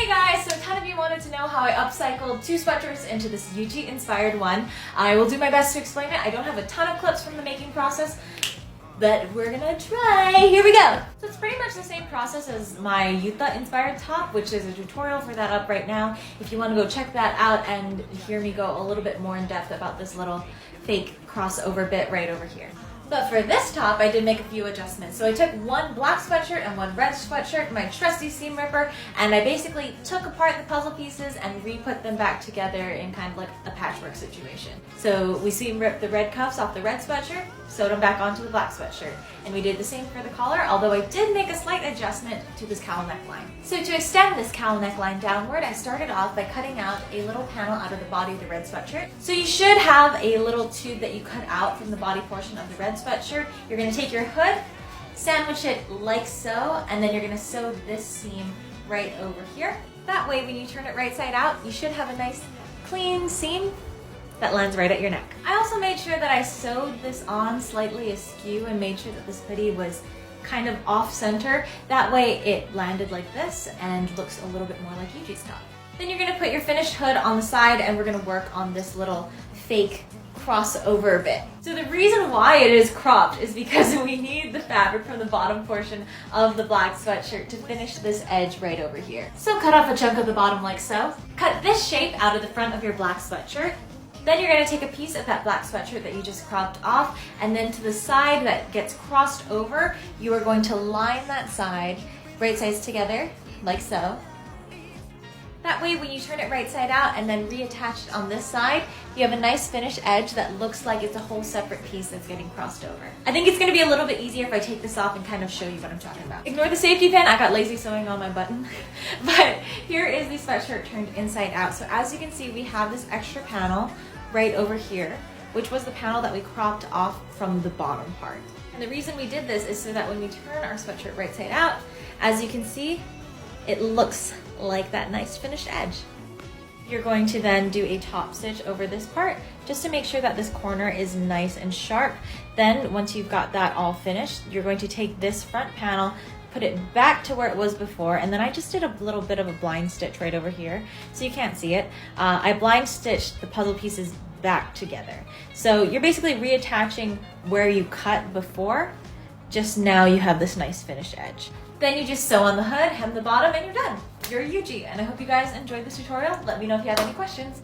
Guys, so a ton of you wanted to know how I upcycled two sweatshirts into this Yuji inspired one. I will do my best to explain it. I don't have a ton of clips from the making process, but we're gonna try. Here we go. So it's pretty much the same process as my Yuta inspired top, which is a tutorial for that up right now. If you want to go check that out and hear me go a little bit more in depth about this little fake crossover bit right over here. But for this top, I did make a few adjustments. So I took one black sweatshirt and one red sweatshirt, my trusty seam ripper, and I basically took apart the puzzle pieces and re-put them back together in kind of like a patchwork situation. So we seam ripped the red cuffs off the red sweatshirt, sewed them back onto the black sweatshirt. And we did the same for the collar, although I did make a slight adjustment to this cowl neckline. So to extend this cowl neckline downward, I started off by cutting out a little panel out of the body of the red sweatshirt. So you should have a little tube that you cut out from the body portion of the red sweatshirt. You're going to take your hood, sandwich it like so, and then you're going to sew this seam right over here. That way when you turn it right side out, you should have a nice clean seam that lands right at your neck. I also made sure that I sewed this on slightly askew and made sure that this hoodie was kind of off center. That way it landed like this and looks a little bit more like Yuji's top. Then you're gonna put your finished hood on the side and we're gonna work on this little fake crossover bit. So the reason why it is cropped is because we need the fabric from the bottom portion of the black sweatshirt to finish this edge right over here. So cut off a chunk of the bottom like so. Cut this shape out of the front of your black sweatshirt. Then you're going to take a piece of that black sweatshirt that you just cropped off, and then to the side that gets crossed over, you are going to line that side right sides together, like so. That way when you turn it right side out and then reattach it on this side, you have a nice finished edge that looks like it's a whole separate piece that's getting crossed over. I think it's going to be a little bit easier if I take this off and kind of show you what I'm talking about. Ignore the safety pin, I got lazy sewing on my button. But here is the sweatshirt turned inside out. So as you can see, we have this extra panel right over here, which was the panel that we cropped off from the bottom part. And the reason we did this is so that when we turn our sweatshirt right side out, as you can see, it looks like that nice finished edge. You're going to then do a top stitch over this part just to make sure that this corner is nice and sharp. Then once you've got that all finished, you're going to take this front panel, put it back to where it was before, and then I just did a little bit of a blind stitch right over here so you can't see it. I blind stitched the puzzle pieces back together. So you're basically reattaching where you cut before, just now you have this nice finished edge. Then you just sew on the hood, hem the bottom, and you're done. You're Yuji, and I hope you guys enjoyed this tutorial. Let me know if you have any questions.